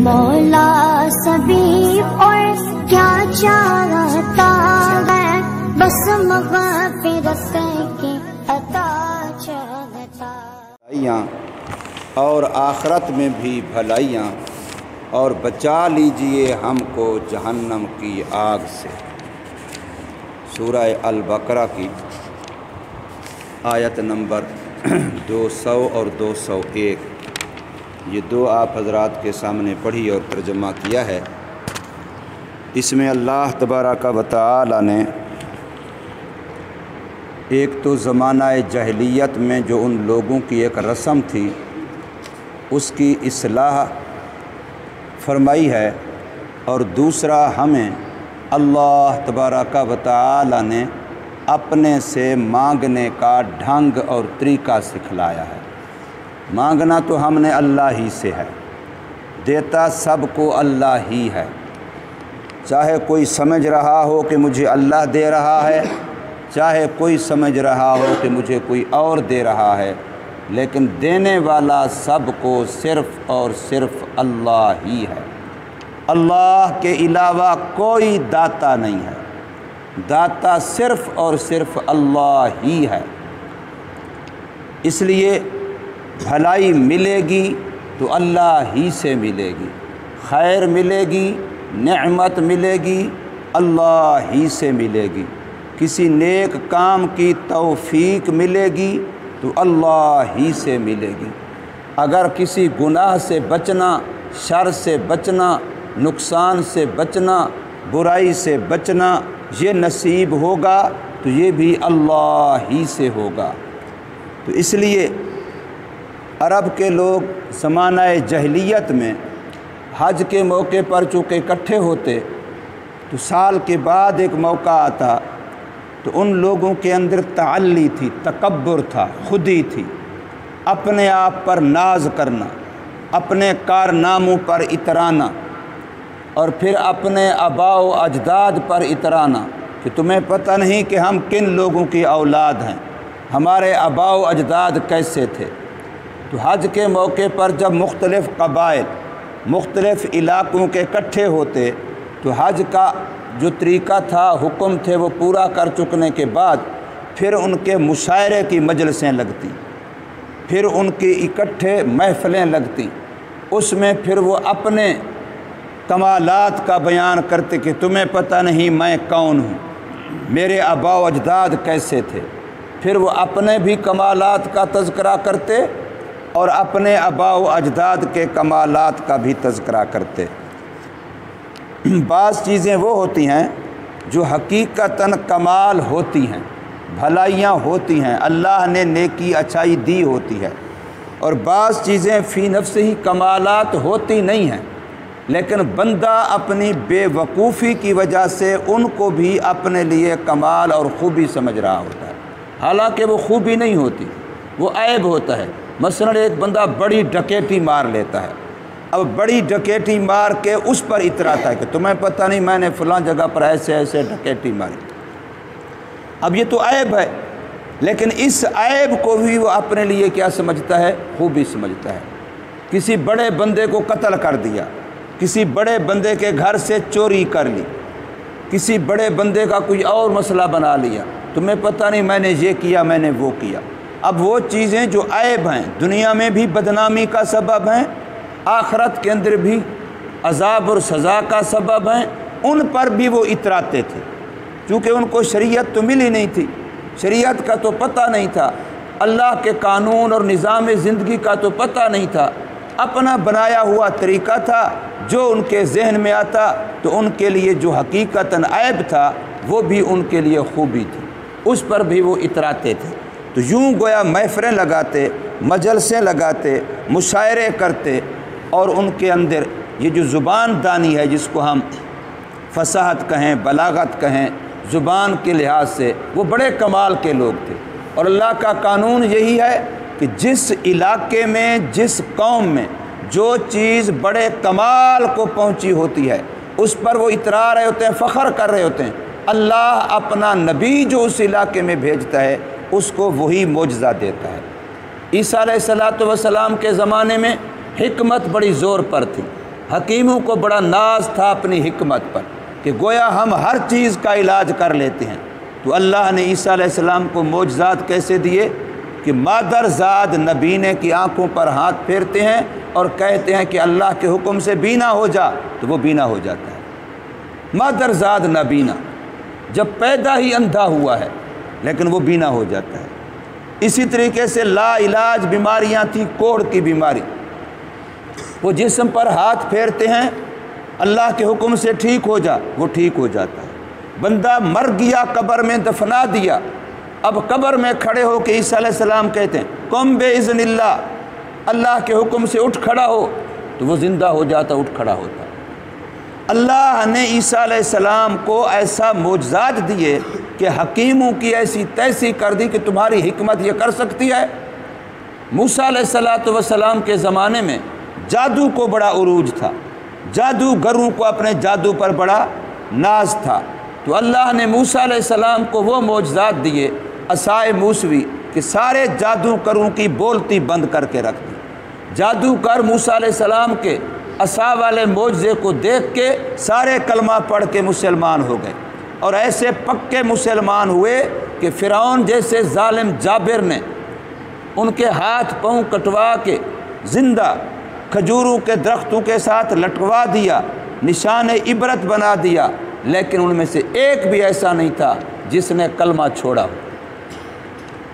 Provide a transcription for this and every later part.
مولا سبھی اور کیا چاہتا ہے، بس مغفرت کی عطا چاہتا اور آخرت میں بھی بھلائیاں، اور بچا لیجئے ہم کو جہنم کی آگ سے۔ سورہ البقرہ کی آیت نمبر 200 اور 201، یہ دو آپ حضرات کے سامنے پڑھی اور ترجمہ کیا ہے۔ اس میں اللہ تبارک و تعالی نے ایک تو زمانہ جاہلیت میں جو ان لوگوں کی ایک رسم تھی اس کی اصلاح فرمائی ہے، اور دوسرا ہمیں اللہ تبارک و تعالی نے اپنے سے مانگنے کا ڈھنگ اور طریقہ سکھلایا ہے۔ مانگنا تو ہم نے اللہ ہی سے ہے، دیتا سب کو اللہ ہی ہے۔ چاہے کوئی سمجھ رہا ہو کہ مجھے اللہ دے رہا ہے، چاہے کوئی سمجھ رہا ہو کہ مجھے کوئی اور دے رہا ہے، لیکن دینے والا سب کو صرف اور صرف اللہ ہی ہے۔ اللہ کے علاوہ کوئی داتا نہیں ہے، داتا صرف اور صرف اللہ ہی ہے۔ اس لیے بھلائی ملے گی تو اللہ ہی سے ملے گی، خیر ملے گی، نعمت ملے گی، اللہ ہی سے ملے گی۔ کسی نیک کام کی توفیق ملے گی تو اللہ ہی سے ملے گی۔ اگر کسی گناہ سے بچنا، شر سے بچنا، نقصان سے بچنا، برائی سے بچنا یہ نصیب ہوگا تو یہ بھی اللہ ہی سے ہوگا۔ تو اس لیے عرب کے لوگ زمانہ جاہلیت میں حج کے موقع پر چونکہ اکٹھے ہوتے تو سال کے بعد ایک موقع آتا تو ان لوگوں کے اندر تعلی تھی، تکبر تھا، خودی تھی، اپنے آپ پر ناز کرنا، اپنے کارناموں پر اترانا، اور پھر اپنے آباء و اجداد پر اترانا کہ تمہیں پتہ نہیں کہ ہم کن لوگوں کی اولاد ہیں، ہمارے آباء و اجداد کیسے تھے۔ تو حج کے موقع پر جب مختلف قبائل مختلف علاقوں کے اکٹھے ہوتے تو حج کا جو طریقہ تھا، حکم تھے، وہ پورا کر چکنے کے بعد پھر ان کے مشاعرے کی مجلسیں لگتی، پھر ان کی اکٹھے محفلیں لگتی، اس میں پھر وہ اپنے کمالات کا بیان کرتے کہ تمہیں پتہ نہیں میں کون ہوں، میرے آباء و اجداد کیسے تھے۔ پھر وہ اپنے بھی کمالات کا تذکرہ کرتے اور اپنے آباء و اجداد کے کمالات کا بھی تذکرہ کرتے۔ بعض چیزیں وہ ہوتی ہیں جو حقیقتاً کمال ہوتی ہیں، بھلائیاں ہوتی ہیں، اللہ نے نیکی اچھائی دی ہوتی ہے، اور بعض چیزیں فی نفس ہی کمالات ہوتی نہیں ہیں، لیکن بندہ اپنی بے وقوفی کی وجہ سے ان کو بھی اپنے لیے کمال اور خوبی سمجھ رہا ہوتا ہے، حالانکہ وہ خوبی نہیں ہوتی، وہ عیب ہوتا ہے۔ مثلا ایک بندہ بڑی ڈکیتی مار لیتا ہے، اب بڑی ڈکیتی مار کے اس پر اتراتا ہے کہ تمہیں پتہ نہیں میں نے فلاں جگہ پر ایسے ایسے ڈکیتی ماری۔ اب یہ تو عیب ہے، لیکن اس عیب کو بھی وہ اپنے لیے کیا سمجھتا ہے؟ خوبی سمجھتا ہے۔ کسی بڑے بندے کو قتل کر دیا، کسی بڑے بندے کے گھر سے چوری کر لی، کسی بڑے بندے کا کوئی اور مسئلہ بنا لیا، تمہیں پتہ نہیں میں نے یہ کیا، میں نے وہ کیا۔ اب وہ چیزیں جو عیب ہیں، دنیا میں بھی بدنامی کا سبب ہیں، آخرت کے اندر بھی عذاب اور سزا کا سبب ہیں، ان پر بھی وہ اتراتے تھے، چونکہ ان کو شریعت تو ملی نہیں تھی، شریعت کا تو پتہ نہیں تھا، اللہ کے قانون اور نظام زندگی کا تو پتہ نہیں تھا، اپنا بنایا ہوا طریقہ تھا، جو ان کے ذہن میں آتا تو ان کے لیے جو حقیقتاً عیب تھا وہ بھی ان کے لیے خوبی تھی، اس پر بھی وہ اتراتے تھے۔ تو یوں گویا محفلیں لگاتے، مجلسیں لگاتے، مشاعرے کرتے، اور ان کے اندر یہ جو زبان دانی ہے، جس کو ہم فصاحت کہیں، بلاغت کہیں، زبان کے لحاظ سے وہ بڑے کمال کے لوگ تھے۔ اور اللہ کا قانون یہی ہے کہ جس علاقے میں، جس قوم میں جو چیز بڑے کمال کو پہنچی ہوتی ہے اس پر وہ اترا رہے ہوتے ہیں، فخر کر رہے ہوتے ہیں۔ اللہ اپنا نبی جو اس علاقے میں بھیجتا ہے اس کو وہی معجزہ دیتا ہے۔ عیسیٰ علیہ السلام کے زمانے میں حکمت بڑی زور پر تھی، حکیموں کو بڑا ناز تھا اپنی حکمت پر کہ گویا ہم ہر چیز کا علاج کر لیتے ہیں۔ تو اللہ نے عیسیٰ علیہ السلام کو معجزات کیسے دیے کہ مادر زاد نبینے کی آنکھوں پر ہاتھ پھیرتے ہیں اور کہتے ہیں کہ اللہ کے حکم سے بینا ہو جا، تو وہ بینا ہو جاتا ہے۔ مادر زاد نبینا، جب پیدا ہی اندھا ہوا ہے لیکن وہ بینا ہو جاتا ہے۔ اسی طریقے سے لا علاج بیماریاں تھیں، کوڑ کی بیماری، وہ جسم پر ہاتھ پھیرتے ہیں اللہ کے حکم سے ٹھیک ہو جا، وہ ٹھیک ہو جاتا ہے۔ بندہ مر گیا، قبر میں دفنا دیا، اب قبر میں کھڑے ہو کے عیسیٰ علیہ السلام کہتے ہیں قم بِإِذْنِ اللہ، اللہ کے حکم سے اٹھ کھڑا ہو، تو وہ زندہ ہو جاتا، اٹھ کھڑا ہوتا۔ اللہ نے عیسیٰ علیہ السلام کو ایسا معجزات دیے کہ حکیموں کی ایسی تیسی کر دی کہ تمہاری حکمت یہ کر سکتی ہے۔ موسیٰ علیہ السلام کے زمانے میں جادو کو بڑا عروج تھا، جادوگروں کو اپنے جادو پر بڑا ناز تھا، تو اللہ نے موسیٰ علیہ السلام کو وہ معجزات دیے عصائے موسوی کہ سارے جادوگروں کی بولتی بند کر کے رکھ دی۔ جادوگر موسیٰ علیہ السلام کے عصا والے معجزے کو دیکھ کے سارے کلمہ پڑھ کے مسلمان ہو گئے، اور ایسے پکے مسلمان ہوئے کہ فرعون جیسے ظالم جابر نے ان کے ہاتھ پاؤں کٹوا کے زندہ کھجوروں کے درختوں کے ساتھ لٹکوا دیا، نشان عبرت بنا دیا، لیکن ان میں سے ایک بھی ایسا نہیں تھا جس نے کلمہ چھوڑا،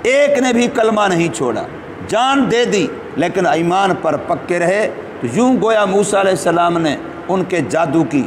ایک نے بھی کلمہ نہیں چھوڑا، جان دے دی لیکن ایمان پر پکے رہے۔ تو یوں گویا موسیٰ علیہ السلام نے ان کے جادو کی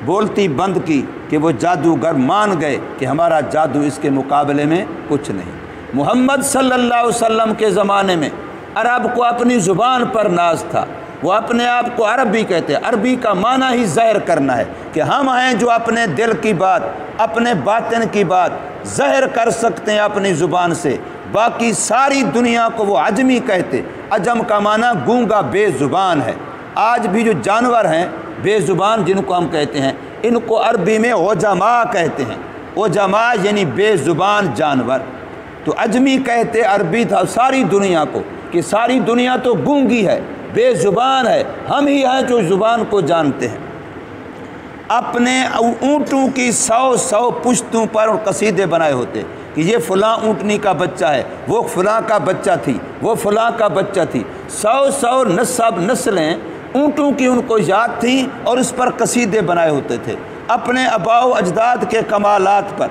بولتی بند کی کہ وہ جادوگر مان گئے کہ ہمارا جادو اس کے مقابلے میں کچھ نہیں۔ محمد صلی اللہ علیہ وسلم کے زمانے میں عرب کو اپنی زبان پر ناز تھا، وہ اپنے آپ کو عربی کہتے ہیں، عربی کا معنی ہی ظاہر کرنا ہے کہ ہم ہیں جو اپنے دل کی بات، اپنے باطن کی بات ظاہر کر سکتے ہیں اپنی زبان سے، باقی ساری دنیا کو وہ عجمی کہتے۔ عجم کا معنی گونگا، بے زبان ہے۔ آج بھی جو جانور ہیں بے زبان جن کو ہم کہتے ہیں، ان کو عربی میں عجما کہتے ہیں، عجما یعنی بے زبان جانور۔ تو عجمی کہتے عربی تھا ساری دنیا کو کہ ساری دنیا تو گونگی ہے، بے زبان ہے، ہم ہی ہیں جو زبان کو جانتے ہیں۔ اپنے اونٹوں کی 100 پشتوں پر قصیدے بنائے ہوتے کہ یہ فلاں اونٹنی کا بچہ ہے، وہ فلاں کا بچہ تھی، وہ فلاں کا بچہ تھی، 100 نسلیں اونٹوں کی ان کو یاد تھیں اور اس پر قصیدے بنائے ہوتے تھے اپنے آباء و اجداد کے کمالات پر۔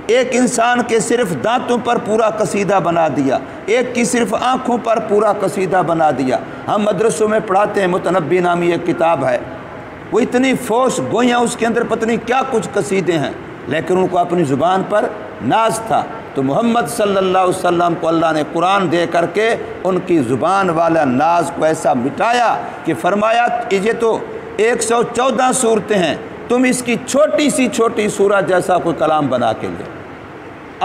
ایک انسان کے صرف دانتوں پر پورا قصیدہ بنا دیا، ایک کی صرف آنکھوں پر پورا قصیدہ بنا دیا۔ ہم مدرسوں میں پڑھاتے ہیں، متنبی نامی ایک کتاب ہے، وہ اتنی فوش گویاں اس کے اندر پتہ نہیں کیا کچھ قصیدے ہیں، لیکن ان کو اپنی زبان پر ناز تھا۔ تو محمد صلی اللہ علیہ وسلم کو اللہ نے قرآن دے کر کے ان کی زبان والا ناز کو ایسا مٹایا کہ فرمایا یہ تو 114 صورتیں ہیں، تم اس کی چھوٹی سی چھوٹی سورت جیسا کوئی کلام بنا کے لے۔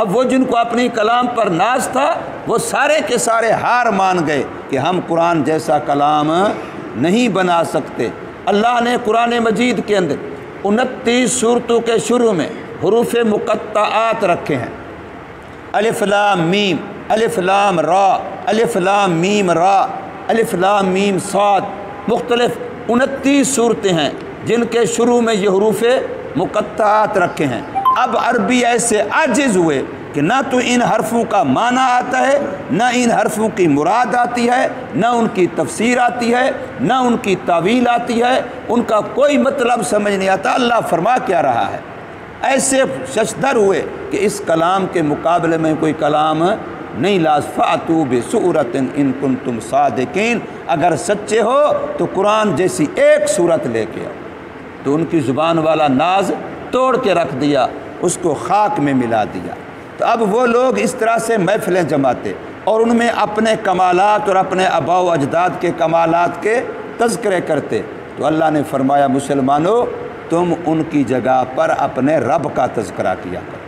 اب وہ جن کو اپنی کلام پر ناز تھا وہ سارے کے سارے ہار مان گئے کہ ہم قرآن جیسا کلام نہیں بنا سکتے۔ اللہ نے قرآن مجید کے اندر 29 صورتوں کے شروع میں حروف مقطعات رکھے ہیں، الف لام میم، الف لام را، الف لام میم را، الف لام میم صاد، مختلف 29 صورتیں ہیں جن کے شروع میں یہ حروف مقطعات رکھے ہیں۔ اب عربی ایسے عاجز ہوئے کہ نہ تو ان حرفوں کا معنی آتا ہے، نہ ان حرفوں کی مراد آتی ہے، نہ ان کی تفسیر آتی ہے، نہ ان کی تعویل آتی ہے، ان کا کوئی مطلب سمجھ نہیں آتا اللہ فرما کیا رہا ہے۔ ایسے ششدر ہوئے کہ اس کلام کے مقابلے میں کوئی کلام نہیں، لاز فاتو بسورۃ ان کنتم صادقین، اگر سچے ہو تو قرآن جیسی ایک صورت لے کے آؤ۔ تو ان کی زبان والا ناز توڑ کے رکھ دیا، اس کو خاک میں ملا دیا۔ تو اب وہ لوگ اس طرح سے محفلیں جماتے اور ان میں اپنے کمالات اور اپنے آباء و اجداد کے کمالات کے تذکرے کرتے۔ تو اللہ نے فرمایا مسلمانوں تم ان کی جگہ پر اپنے رب کا تذکرہ کیا کرو۔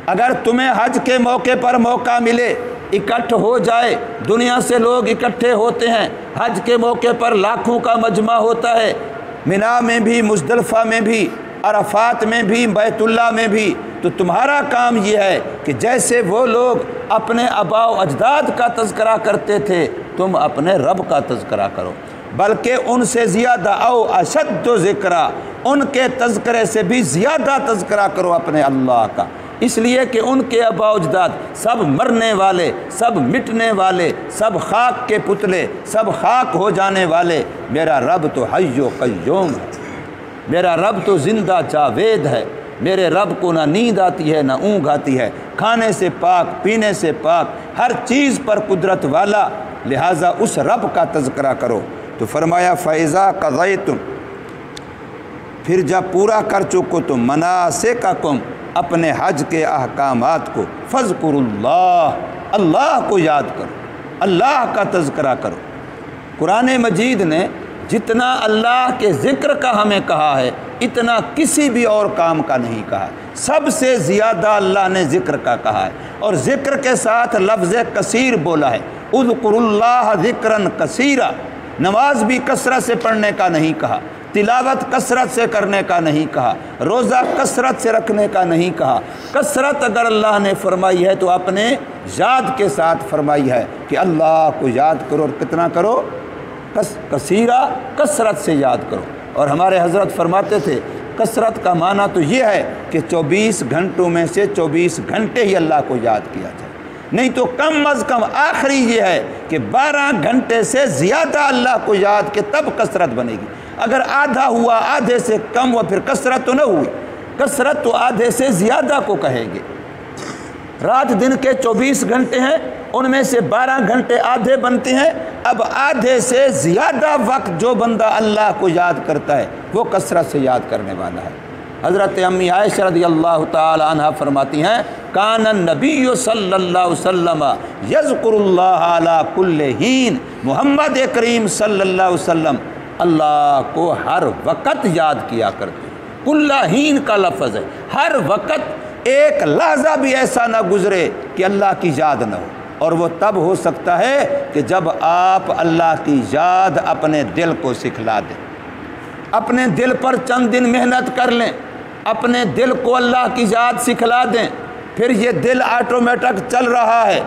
اگر تمہیں حج کے موقع پر موقع ملے، اکٹھ ہو جائے، دنیا سے لوگ اکٹھے ہوتے ہیں، حج کے موقع پر لاکھوں کا مجمع ہوتا ہے، مینا میں بھی، مزدلفہ میں بھی، عرفات میں بھی، بیت اللہ میں بھی، تو تمہارا کام یہ ہے کہ جیسے وہ لوگ اپنے آباء و اجداد کا تذکرہ کرتے تھے تم اپنے رب کا تذکرہ کرو۔ بلکہ ان سے زیادہ او اشد ذکرہ، ان کے تذکرے سے بھی زیادہ تذکرہ کرو اپنے اللہ کا، اس لیے کہ ان کے آباء و اجداد سب مرنے والے، سب مٹنے والے، سب خاک کے پتلے، سب خاک ہو جانے والے۔ میرا رب تو حی و قیوم ہے، میرا رب تو زندہ جاوید ہے، میرے رب کو نہ نیند آتی ہے نہ اونگ آتی ہے، کھانے سے پاک، پینے سے پاک، ہر چیز پر قدرت والا، لہٰذا اس رب کا تذکرہ کرو۔ تو فرمایا فَإِذَا قَضَيْتُمْ، پھر جب پورا کر چکو تم مناسککم، اپنے حج کے احکامات کو، فَاذْكُرُوا اللَّهَ، اللہ کو یاد کرو، اللہ کا تذکرہ کرو۔ قرآن مجید نے جتنا اللہ کے ذکر کا ہمیں کہا ہے اتنا کسی بھی اور کام کا نہیں کہا ہے، سب سے زیادہ اللہ نے ذکر کا کہا ہے، اور ذکر کے ساتھ لفظ کثیر بولا ہے، اذکروا اللہ ذکرا کثیرا۔ نماز بھی کثرت سے پڑھنے کا نہیں کہا، تلاوت کثرت سے کرنے کا نہیں کہا، روزہ کثرت سے رکھنے کا نہیں کہا۔ کثرت اگر اللہ نے فرمائی ہے تو اپنے یاد کے ساتھ فرمائی ہے کہ اللہ کو یاد کرو، اور کتنا کرو؟ کثیرہ، کثرت سے یاد کرو۔ اور ہمارے حضرت فرماتے تھے کثرت کا معنی تو یہ ہے کہ 24 گھنٹوں میں سے 24 گھنٹے ہی اللہ کو یاد کیا جائے، نہیں تو کم از کم آخری یہ ہے کہ 12 گھنٹے سے زیادہ اللہ کو یاد کہ تب کثرت بنے گی۔ اگر آدھا ہوا، آدھے سے کم ہوا، پھر کثرت تو نہ ہوئی، کثرت تو آدھے سے زیادہ کو کہے گے۔ رات دن کے 24 گھنٹے ہیں، ان میں سے 12 گھنٹے آدھے بنتے ہیں، اب آدھے سے زیادہ وقت جو بندہ اللہ کو یاد کرتا ہے وہ کثرت سے یاد کرنے والا ہے۔ حضرت امی عائشہ رضی اللہ تعالی عنہ فرماتی ہیں کان النبی صلی اللہ علیہ وسلم یذکر اللہ علی کل حین، محمد کریم صلی اللہ علیہ وسلم اللہ کو ہر وقت یاد کیا کرتے ہیں۔ کل حین کا لفظ ہے، ہر وقت، ایک لحظہ بھی ایسا نہ گزرے کہ اللہ کی یاد نہ ہو، اور وہ تب ہو سکتا ہے کہ جب آپ اللہ کی یاد اپنے دل کو سکھلا دیں، اپنے دل پر چند دن محنت کر لیں، اپنے دل کو اللہ کی یاد سکھلا دیں، پھر یہ دل آٹومیٹک چل رہا ہے،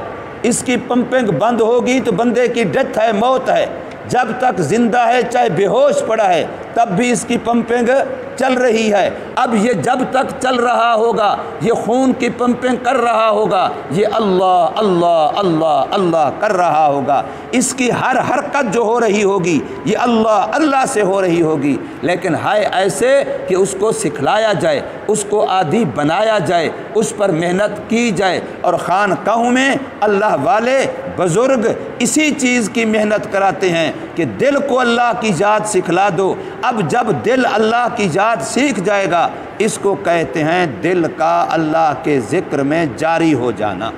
اس کی پمپنگ بند ہوگی تو بندے کی ڈیتھ ہے، موت ہے۔ جب تک زندہ ہے چاہے بے ہوش پڑا ہے تب بھی اس کی پمپنگ چل رہی ہے۔ اب یہ جب تک چل رہا ہوگا، یہ خون کی پمپنگ کر رہا ہوگا، یہ اللہ اللہ اللہ اللہ کر رہا ہوگا، اس کی ہر حرکت جو ہو رہی ہوگی یہ اللہ اللہ سے ہو رہی ہوگی، لیکن ہائے ایسے کہ اس کو سکھلایا جائے، اس کو عادی بنایا جائے، اس پر محنت کی جائے۔ اور خانقاہوں میں اللہ والے بزرگ اسی چیز کی محنت کراتے ہیں کہ دل کو اللہ کی یاد سکھلا دو۔ اب جب دل اللہ کی یاد سیکھ جائے گا، اس کو کہتے ہیں دل کا اللہ کے ذکر میں جاری ہو جانا۔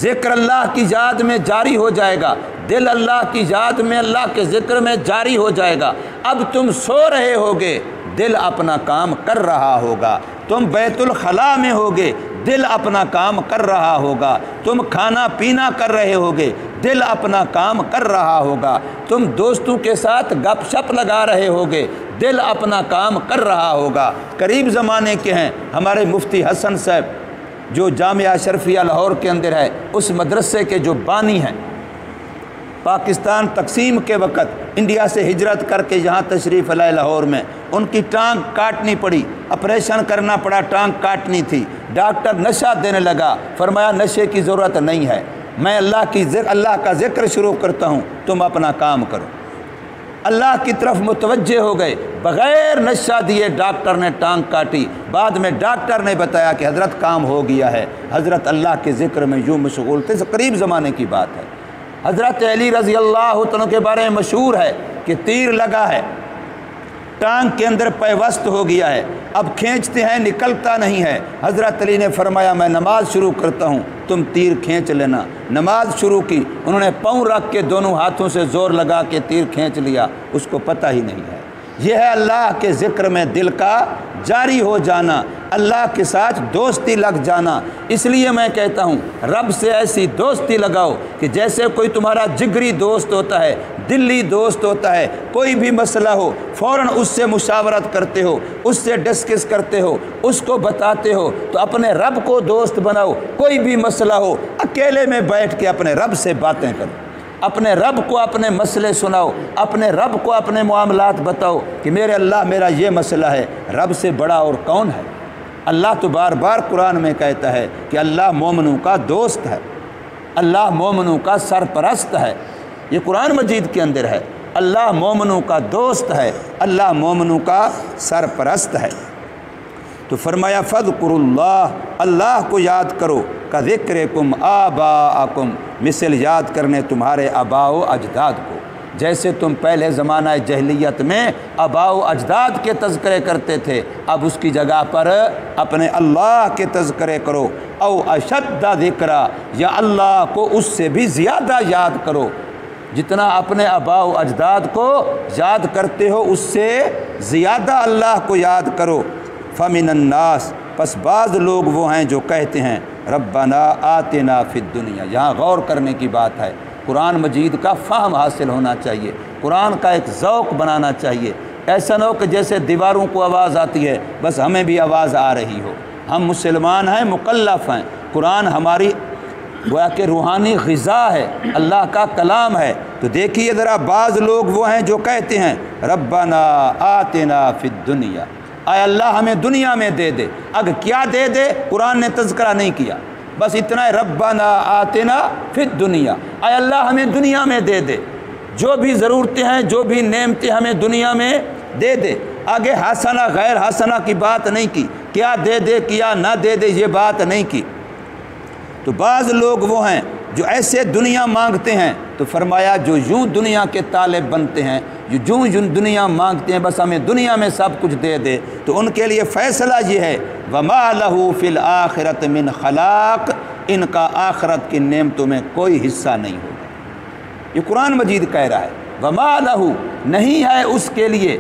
ذکر اللہ کی یاد میں جاری ہو جائے گا، دل اللہ کی یاد میں، اللہ کے ذکر میں جاری ہو جائے گا۔ اب تم سو رہے ہوگے، دل اپنا کام کر رہا ہوگا، تم بیت الخلاء میں ہوگے، دل اپنا کام کر رہا ہوگا، تم کھانا پینا کر رہے ہوگے، دل اپنا کام کر رہا ہوگا، تم دوستوں کے ساتھ گپ شپ لگا رہے ہوگے، دل اپنا کام کر رہا ہوگا۔ قریب زمانے کے ہیں ہمارے مفتی حسن صاحب جو جامعہ اشرفیہ لاہور کے اندر ہے، اس مدرسے کے جو بانی ہیں، پاکستان تقسیم کے وقت انڈیا سے ہجرت کر کے یہاں تشریف لائے لاہور میں، ان کی ٹانگ کاٹنی پڑی، آپریشن کرنا پڑا، ٹانگ کاٹنی تھی، ڈاکٹر نشہ دینے لگا، فرمایا نشے کی ضرورت نہیں ہے، میں اللہ کا ذکر شروع کرتا ہوں، تم اپنا کام کرو۔ اللہ کی طرف متوجہ ہو گئے، بغیر نشہ دیے ڈاکٹر نے ٹانگ کاٹی۔ بعد میں ڈاکٹر نے بتایا کہ حضرت کام ہو گیا ہے، حضرت اللہ کے ذکر میں یوں مشغول تھے۔ قریب زمانے کی بات ہے۔ حضرت علی رضی اللہ عنہ کے بارے میں مشہور ہے کہ تیر لگا ہے، ٹانگ کے اندر پیوست ہو گیا ہے، اب کھینچتے ہیں نکلتا نہیں ہے۔ حضرت علی نے فرمایا میں نماز شروع کرتا ہوں، تم تیر کھینچ لینا۔ نماز شروع کی، انہوں نے پاؤں رکھ کے دونوں ہاتھوں سے زور لگا کے تیر کھینچ لیا، اس کو پتہ ہی نہیں ہے۔ یہ ہے اللہ کے ذکر میں دل کا جاری ہو جانا، اللہ کے ساتھ دوستی لگ جانا۔ اس لیے میں کہتا ہوں رب سے ایسی دوستی لگاؤ کہ جیسے کوئی تمہارا جگری دوست ہوتا ہے، دلی دوست ہوتا ہے، کوئی بھی مسئلہ ہو فوراً اس سے مشاورت کرتے ہو، اس سے ڈسکس کرتے ہو، اس کو بتاتے ہو۔ تو اپنے رب کو دوست بناؤ، کوئی بھی مسئلہ ہو اکیلے میں بیٹھ کے اپنے رب سے باتیں کرو۔ اپنے رب کو اپنے مسئلے سناؤ، اپنے رب کو اپنے معاملات بتاؤ کہ میرے اللہ میرا یہ مسئلہ ہے، رب سے بڑا اور کون ہے؟ اللہ تو بار بار قرآن میں کہتا ہے کہ اللہ مومنوں کا دوست ہے، اللہ مومنوں کا سرپرست ہے، یہ قرآن مجید کے اندر ہے، اللہ مومنوں کا دوست ہے، اللہ مومنوں کا سرپرست ہے۔ تو فرمایا فذکروا اللہ، اللہ کو یاد کرو، کذکرکم آباءکم، مثل یاد کرنے تمہارے آباء و اجداد کو، جیسے تم پہلے زمانہ جاہلیت میں آباء و اجداد کے تذکرے کرتے تھے، اب اس کی جگہ پر اپنے اللہ کے تذکرے کرو، او اشد ذکرا، یا اللہ کو اس سے بھی زیادہ یاد کرو، جتنا اپنے آباء و اجداد کو یاد کرتے ہو اس سے زیادہ اللہ کو یاد کرو۔ فمن الناس، پس بعض لوگ وہ ہیں جو کہتے ہیں ربنا آتنا فی الدنیا، یہاں غور کرنے کی بات ہے، قرآن مجید کا فہم حاصل ہونا چاہیے، قرآن کا ایک ذوق بنانا چاہیے، ایسا نہ ہو کہ جیسے دیواروں کو آواز آتی ہے بس ہمیں بھی آواز آ رہی ہو۔ ہم مسلمان ہیں، مکلف ہیں، قرآن ہماری گویا کہ روحانی غذا ہے، اللہ کا کلام ہے۔ تو دیکھیے ذرا، بعض لوگ وہ ہیں جو کہتے ہیں ربنا آتنا فی الدنیا، اے اللہ ہمیں دنیا میں دے دے، اگر کیا دے دے قرآن نے تذکرہ نہیں کیا، بس اتنا ہے ربنا آتنا فی الدنیا، اے اللہ ہمیں دنیا میں دے دے، جو بھی ضرورتیں ہیں جو بھی نعمتیں ہمیں دنیا میں دے دے، آگے حسنہ غیر حسنہ کی بات نہیں کی، کیا دے دے کیا نہ دے دے یہ بات نہیں کی۔ تو بعض لوگ وہ ہیں جو ایسے دنیا مانگتے ہیں، تو فرمایا جو یوں دنیا کے طالب بنتے ہیں، جو یوں دنیا مانگتے ہیں بس ہمیں دنیا میں سب کچھ دے دے، تو ان کے لیے فیصلہ یہ ہے وَمَا لَهُ فِي الْآخِرَةِ مِنْ خَلَاقٍ، ان کا آخرت کی نعمتوں میں کوئی حصہ نہیں ہوگا۔ یہ قرآن مجید کہہ رہا ہے وَمَا لَهُ، نہیں ہے اس کے لیے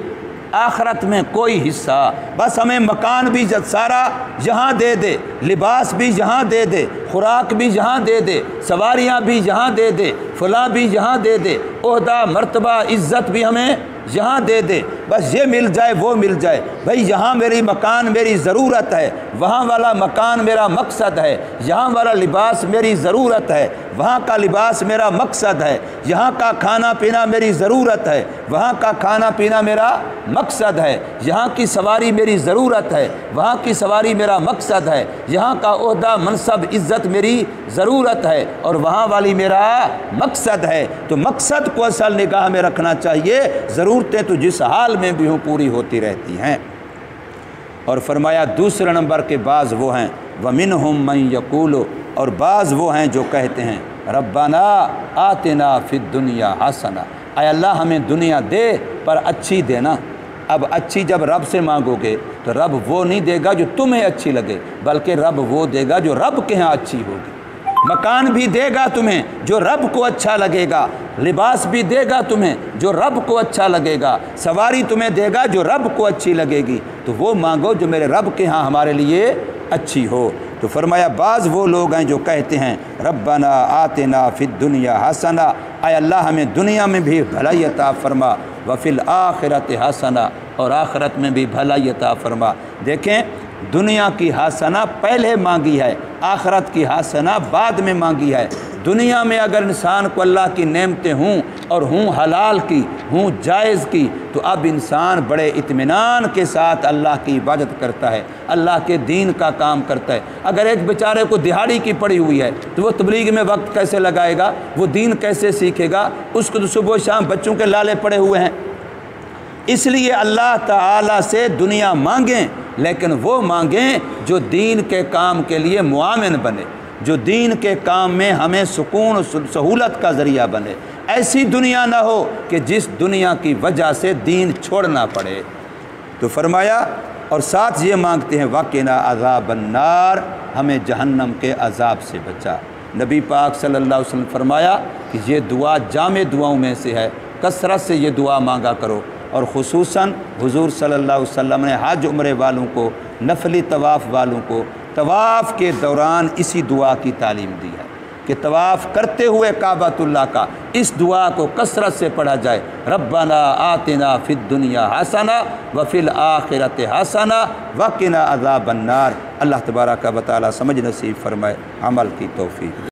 آخرت میں کوئی حصہ، بس ہمیں مکان بھی سارا یہاں دے دے، لباس بھی یہاں دے دے، خوراک بھی یہاں دے دے، سواریاں بھی یہاں دے دے، فلاں بھی یہاں دے دے، عہدہ مرتبہ عزت بھی ہمیں یہاں دے دے، بس یہ مل جائے وہ مل جائے، بھئی یہاں میری مکان میری ضرورت ہے، وہاں والا مکان میرا مقصد ہے، یہاں والا لباس میری ضرورت ہے، وہاں کا لباس میرا مقصد ہے، یہاں کا کھانا پینا میری ضرورت ہے، وہاں کا کھانا پینا میرا مقصد ہے، یہاں کی سواری میری ضرورت ہے، وہاں کی سواری میرا مقصد ہے، یہاں کا عہدہ منصب عزت میری ضرورت ہے، اور وہاں والی میرا مقصد ہے۔ تو مقصد کو اصل نگاہ میں رکھنا چاہیے، ضرورتیں تو جس حال میں بھی ہوں پوری ہوتی رہتی ہیں۔ اور فرمایا دوسرے نمبر کے بعض وہ ہیں وَمِنْهُمْ مَنْ يَقُولُ، اور بعض وہ ہیں جو کہتے ہیں ربنا آتنا فی الدنیا حسنہ، اے اللہ ہمیں دنیا دے پر اچھی دینا۔ اب اچھی جب رب سے مانگو گے تو رب وہ نہیں دے گا جو تمہیں اچھی لگے، بلکہ رب وہ دے گا جو رب کے ہاں اچھی ہوگی۔ مکان بھی دے گا تمہیں جو رب کو اچھا لگے گا، لباس بھی دے گا تمہیں جو رب کو اچھا لگے گا، سواری تمہیں دے گا جو رب کو اچھی لگے گی، تو وہ مانگو جو میرے رب کے ہاں ہمارے لیے اچھی ہو۔ تو فرمایا بعض وہ لوگ ہیں جو کہتے ہیں ربنا آتنا فی الدنیا حسنہ، اے اللہ ہمیں دنیا میں بھی بھلائی عطا فرما، وفی الآخرۃ حسنہ، اور آخرت میں بھی بھلائی عطا فرما۔ دیکھیں دنیا کی حسنہ پہلے مانگی ہے، آخرت کی حسنہ بعد میں مانگی ہے۔ دنیا میں اگر انسان کو اللہ کی نعمتیں ہوں اور ہوں حلال کی، ہوں جائز کی، تو اب انسان بڑے اطمینان کے ساتھ اللہ کی عبادت کرتا ہے، اللہ کے دین کا کام کرتا ہے۔ اگر ایک بیچارے کو دہاڑی کی پڑی ہوئی ہے تو وہ تبلیغ میں وقت کیسے لگائے گا، وہ دین کیسے سیکھے گا؟ اس کو تو صبح و شام بچوں کے لالے پڑے ہوئے ہیں۔ اس لیے اللہ تعالیٰ سے دنیا مانگیں، لیکن وہ مانگیں جو دین کے کام کے لیے معاون بنے، جو دین کے کام میں ہمیں سکون و سہولت کا ذریعہ بنے۔ ایسی دنیا نہ ہو کہ جس دنیا کی وجہ سے دین چھوڑنا پڑے۔ تو فرمایا اور ساتھ یہ مانگتے ہیں وَقِنَا عَذَابَ النَّارِ، ہمیں جہنم کے عذاب سے بچا۔ نبی پاک صلی اللہ علیہ وسلم فرمایا کہ یہ دعا جامع دعاؤں میں سے ہے، کثرت سے یہ دعا مانگا کرو۔ اور خصوصاً حضور صلی اللہ علیہ وسلم نے حج عمرے والوں کو، نفلی طواف والوں کو طواف کے دوران اسی دعا کی تعلیم دی ہے کہ طواف کرتے ہوئے کعبۃ اللہ کا اس دعا کو کثرت سے پڑھا جائے، ربنا آتنا فی الدنیا حسنہ وفی الآخرۃ حسنہ وقنا عذاب النار۔ اللہ تبارک و تعالی سمجھ نصیب فرمائے، عمل کی توفیق۔